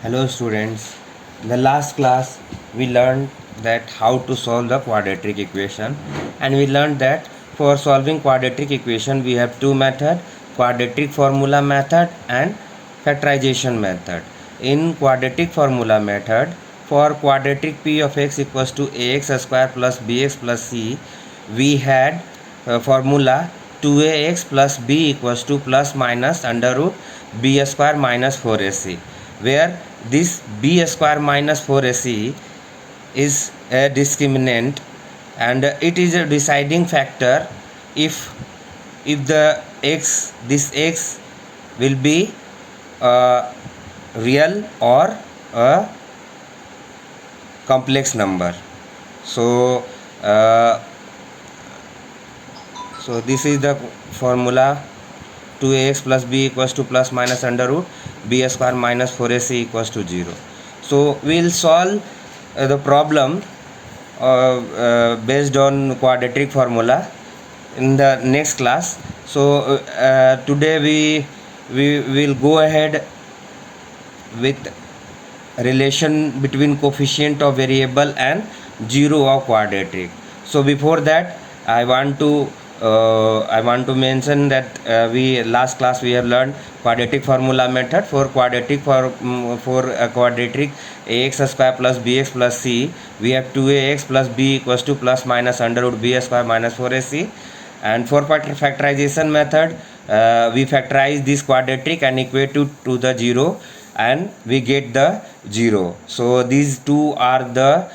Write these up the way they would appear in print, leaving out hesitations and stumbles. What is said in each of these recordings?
Hello students. In the last class we learned that how to solve the quadratic equation, and we learned that for solving quadratic equation we have two methods, quadratic formula method and factorization method. In quadratic formula method, for quadratic p of x equals to ax square plus bx plus c, we had formula 2ax plus b equals to plus minus under root b square minus 4ac, where this b square minus 4ac is a discriminant and it is a deciding factor if the this x will be a real or a complex number. So uh, so this is the formula 2ax plus b equals to plus minus under root b square minus 4ac equals to 0. So we will solve the problem based on quadratic formula in the next class. So today we will go ahead with relation between coefficient of variable and 0 of quadratic. So before that I want to mention that we last class we have learned quadratic formula method. For quadratic quadratic ax square plus bx plus c, we have 2ax plus b equals to plus minus under root b square minus 4ac. And for factorization method, we factorize this quadratic and equate to the 0 and we get the 0. So these two are the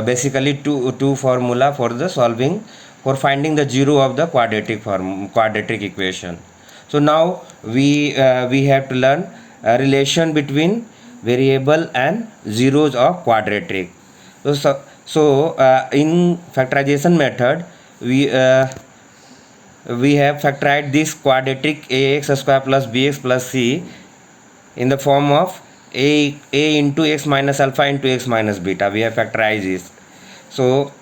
basically two formula for the solving, for finding the 0 of the quadratic equation. So now we have to learn a relation between variable and zeros of quadratic. So in factorization method we have factorized this quadratic ax square plus bx plus c in the form of a into x minus alpha into x minus beta. We have factorized this. So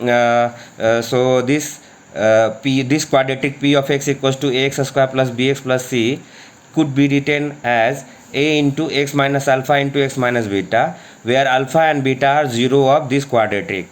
this quadratic p of x equals to ax square plus bx plus c could be written as a into x minus alpha into x minus beta, where alpha and beta are 0 of this quadratic.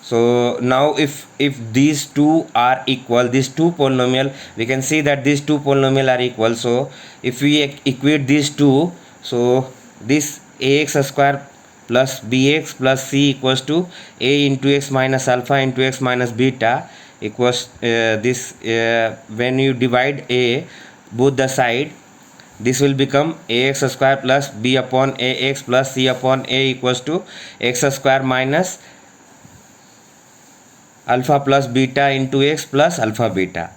So now if these two are equal, these two polynomial, we can see that these two polynomial are equal. So if we equate these two, so this ax square plus bx plus c equals to a into x minus alpha into x minus beta equals when you divide a both the side, this will become ax square plus b upon ax plus c upon a equals to x square minus alpha plus beta into x plus alpha beta.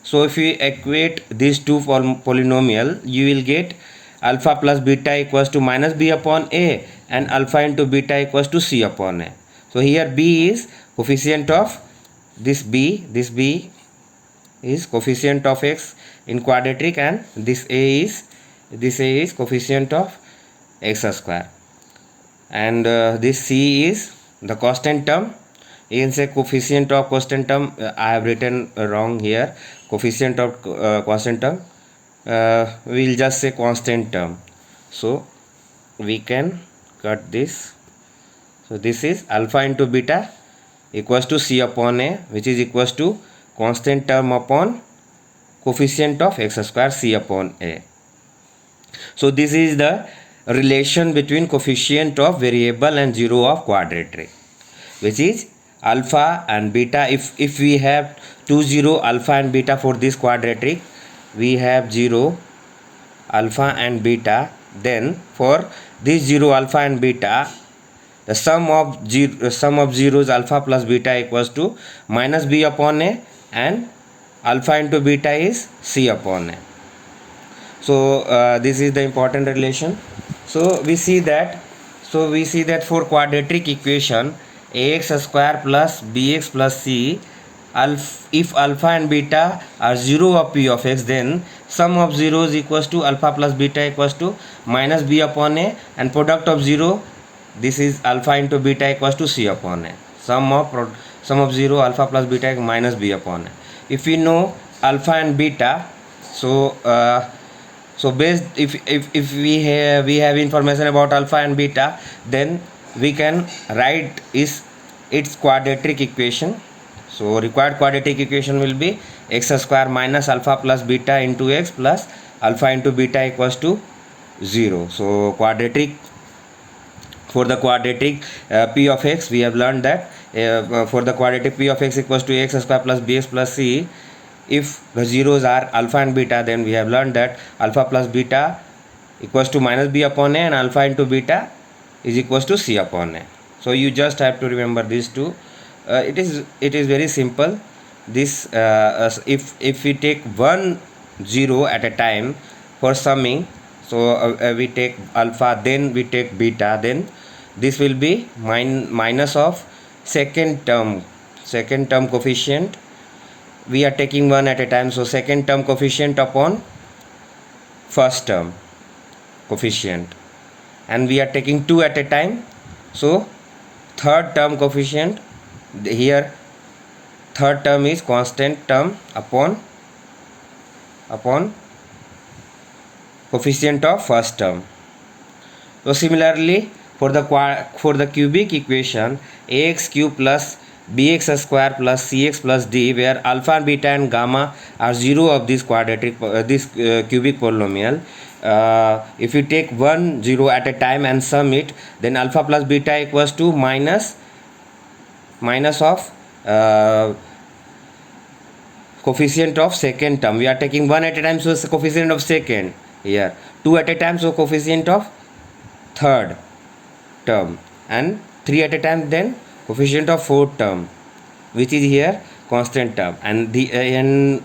So if you equate these two polynomial, you will get alpha plus beta equals to minus b upon a and alpha into beta equals to c upon a. So here b is coefficient of this b is coefficient of x in quadratic, and this a is coefficient of x square, and this c is the constant term. You can say coefficient of constant term. I have written wrong here. Coefficient of constant term. We will just say constant term. So we can cut this. So this is alpha into beta equals to c upon a, which is equals to constant term upon coefficient of x square c upon a. So this is the relation between coefficient of variable and 0 of quadratic, which is alpha and beta. If we have 0 alpha and beta for this quadratic, we have 0 alpha and beta. Then for this 0 alpha and beta, the sum of zeros alpha plus beta equals to minus b upon a, and alpha into beta is c upon a. So this is the important relation. So we see that for quadratic equation ax square plus bx plus c, if alpha and beta are 0 of p of x, then sum of zeros equals to alpha plus beta equals to minus b upon a, and product of 0, this is alpha into beta equals to c upon a. Sum of 0 alpha plus beta minus b upon a. If we know alpha and beta, so So based, if we have information about alpha and beta, then we can write its quadratic equation. So required quadratic equation will be x square minus alpha plus beta into x plus alpha into beta equals to 0. So quadratic, for the quadratic p of x, we have learned that for the quadratic p of x equals to x square plus bx plus c, if the zeros are alpha and beta, then we have learned that alpha plus beta equals to minus b upon a, and alpha into beta is equals to c upon a. So you just have to remember these two. It is very simple. This if we take one zero at a time for summing, so we take alpha, then we take beta, then this will be minus of second term coefficient. We are taking one at a time, so second term coefficient upon first term coefficient, and we are taking two at a time, so third term coefficient. Here third term is constant term upon coefficient of first term. So similarly, for the cubic equation, ax cube plus bx square plus cx plus d, where alpha and beta and gamma are 0 of this quadratic cubic polynomial, if you take 1 0 at a time and sum it, then alpha plus beta equals to minus of coefficient of second term. We are taking 1 at a time, so it's the coefficient of second. Here 2 at a time, so coefficient of third term, and 3 at a time, then coefficient of fourth term, which is here constant term, and the and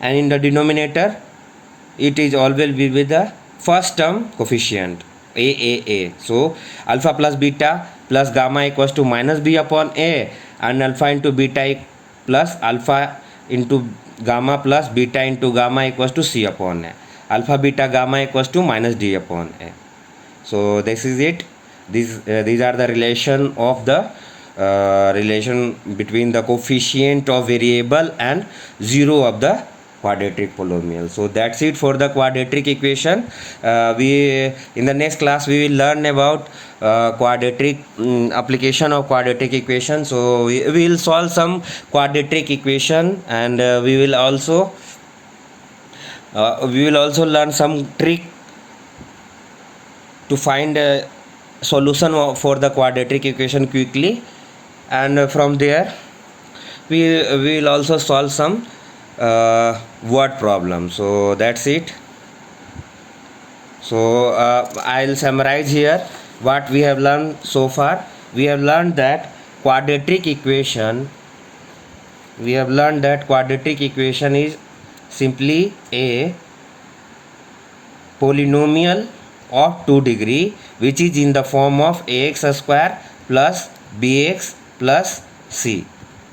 in the denominator it is always be with the first term coefficient a. So alpha plus beta plus gamma equals to minus b upon a, and alpha into beta plus alpha into gamma plus beta into gamma equals to c upon a. Alpha beta gamma equals to minus d upon a. So this is it. These are the relation of the relation between the coefficient of variable and 0 of the quadratic polynomial. So that's it for the quadratic equation. We in the next class we will learn about quadratic application of quadratic equation. So we will solve some quadratic equation, and we will also learn some trick to find a solution for the quadratic equation quickly, and from there we will also solve some word problem. So that's it. So I'll summarize here what we have learned so far. We have learned that quadratic equation is simply a polynomial of 2 degree, which is in the form of ax square plus bx plus c.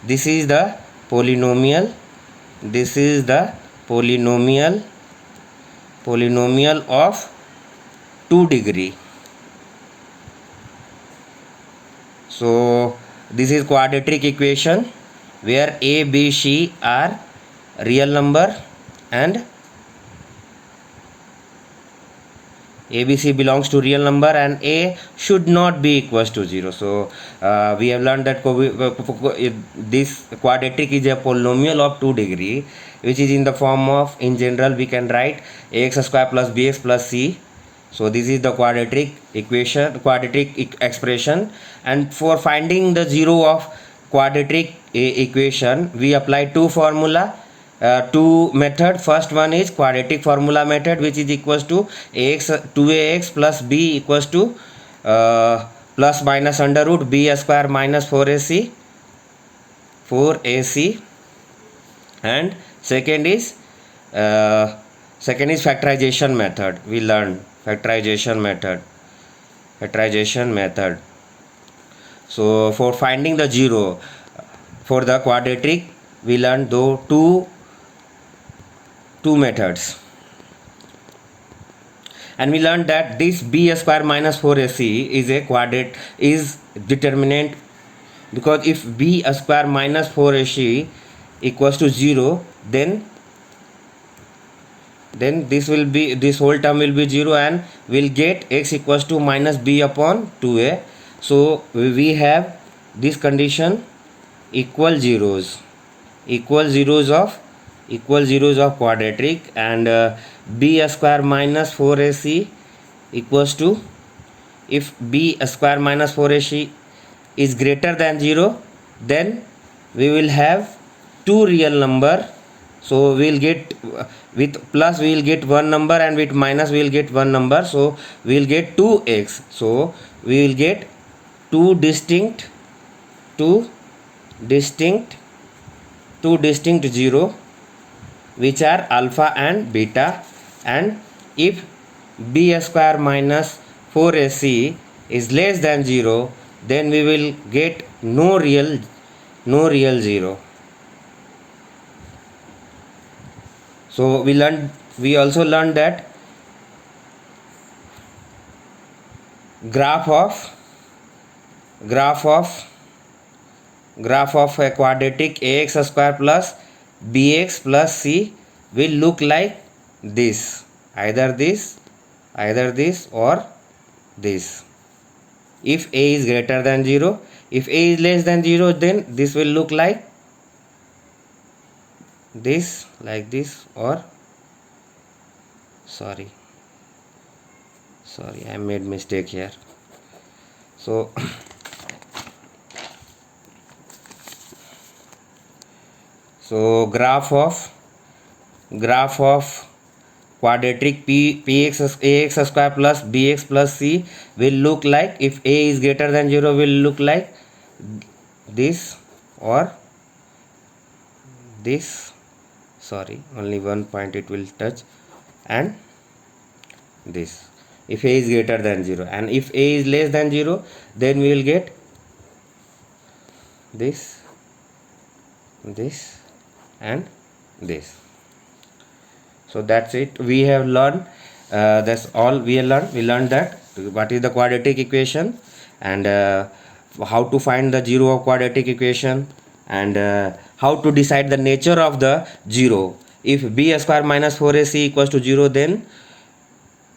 This is the polynomial of 2 degree. So this is quadratic equation where a, b, c are real number and ABC belongs to real number, and A should not be equals to 0. So we have learned that this quadratic is a polynomial of 2 degree, which is in the form of, in general we can write ax square plus bx plus c. So this is the quadratic expression, and for finding the 0 of quadratic equation we apply two formula. Two method. First one is quadratic formula method, which is equals to ax 2ax plus b equals to plus minus under root b square minus 4ac, and second is factorization method. We learned factorization method. So for finding the 0 for the quadratic, we learned though two methods, and we learned that this b square minus 4ac is determinant, because if b square minus 4ac equals to 0, then then this whole term will be 0 and we'll get x equals to minus b upon 2a. So we have this condition equal zeros of quadratic, and b square minus 4ac equals to, if b square minus 4ac is greater than 0, then we will have two real number. So we will get, with plus we will get one number, and with minus we will get one number, so we will get 2x. So we will get two distinct 0 which are alpha and beta. And if b square minus 4ac is less than 0, then we will get no real 0. So we also learned that graph of a quadratic ax square plus bx plus c will look like this, either this or this. If a is greater than 0, if a is less than 0, then this will look like this, or sorry, I made mistake here. So graph of quadratic ax square plus bx plus c will look like, if a is greater than 0, will look like this or this. Sorry, only one point it will touch, and this, if a is greater than 0. And if a is less than 0, then we will get this and this. So that's it. We have learned, that's all we have learned. We learned that what is the quadratic equation, and how to find the zero of quadratic equation, and how to decide the nature of the 0. If b square minus 4ac equals to 0, then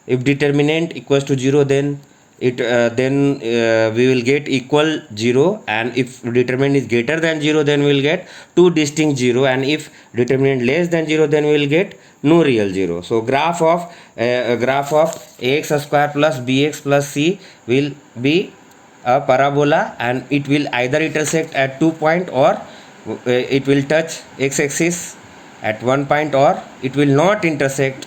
if determinant equals to 0, then we will get equal 0, and if determinant is greater than 0, then we will get two distinct 0, and if determinant less than 0, then we will get no real 0. So graph of ax square plus bx plus c will be a parabola, and it will either intersect at 2 point, or it will touch x-axis at 1 point, or it will not intersect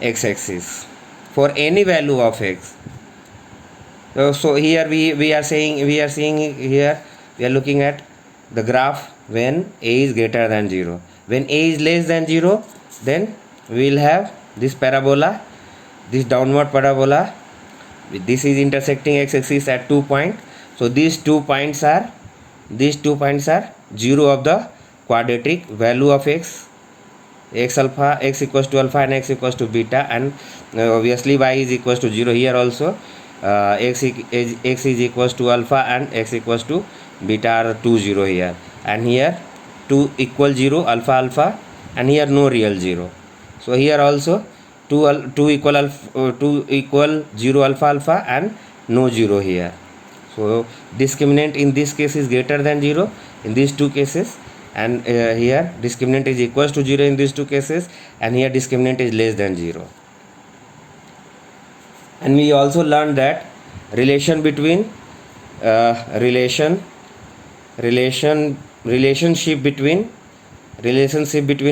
x-axis for any value of x. So here we are looking at the graph when a is greater than 0. When a is less than 0, then we will have this parabola, this downward parabola. This is intersecting x-axis at 2 point. So these 2 points are 0 of the quadratic value of x alpha, x equals to alpha, and x equals to beta, and obviously y is equals to 0. Here also x is equals to alpha and x equals to beta are 2 0 here, and here 2 equal 0 alpha, and here no real 0. So here also 2 equal 0 alpha, and no 0 here. So discriminant in this case is greater than 0 in these two cases, and here discriminant is equals to 0 in these two cases, and here discriminant is less than 0. And we also learned that relationship between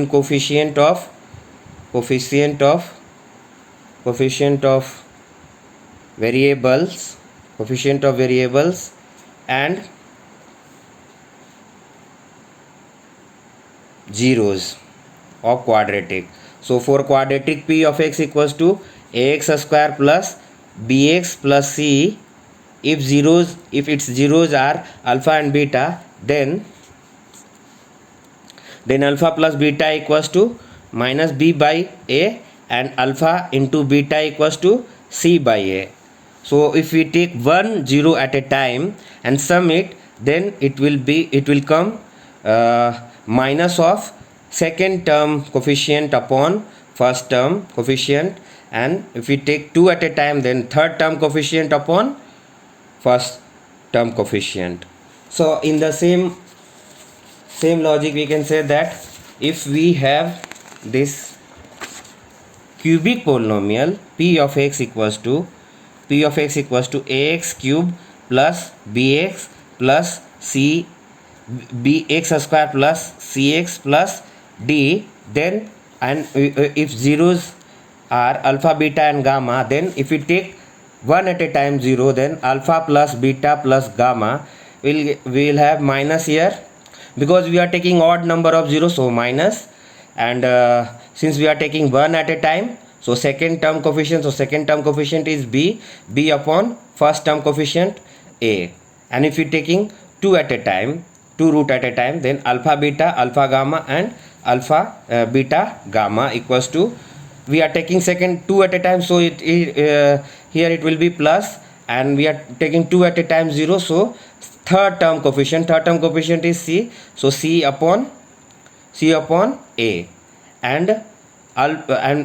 coefficient of variables and zeros of quadratic. So for quadratic p of x equals to ax square plus bx plus c, if its zeros are alpha and beta, then alpha plus beta equals to minus b by a, and alpha into beta equals to c by a. So if we take one 0 at a time and sum it, then it will come minus of second term coefficient upon first term coefficient, and if we take 2 at a time, then third term coefficient upon first term coefficient. So in the same logic we can say that if we have this cubic polynomial p of x equals to ax cube plus bx plus c bx square plus cx plus d, then and if zeros are alpha, beta and gamma, then if we take one at a time 0, then alpha plus beta plus gamma will have minus here, because we are taking odd number of zeros, so minus, and since we are taking one at a time, so second term coefficient is b upon first term coefficient a, and if you taking 2 at a time, 2 root at a time, then alpha beta, alpha gamma and alpha beta gamma equals to, we are taking second 2 at a time, so here it will be plus, and we are taking 2 at a time 0, so third term coefficient is c, so c upon a, and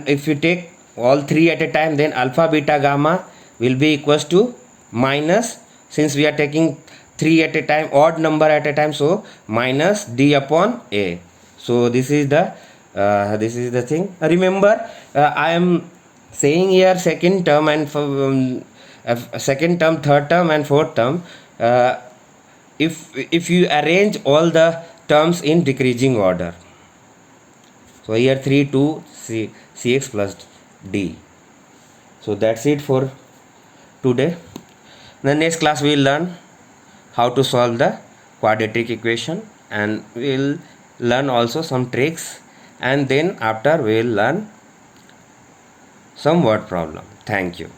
if you take all 3 at a time, then alpha beta gamma will be equals to minus, since we are taking 3 at a time, odd number at a time, so minus d upon a. So this is the thing. Remember, I am saying here second term and second term, third term and fourth term. If you arrange all the terms in decreasing order, so here 3 2 cx plus d. So that's it for today. In the next class we will learn how to solve the quadratic equation, and we will learn also some tricks, and then after we will learn some word problem. Thank you.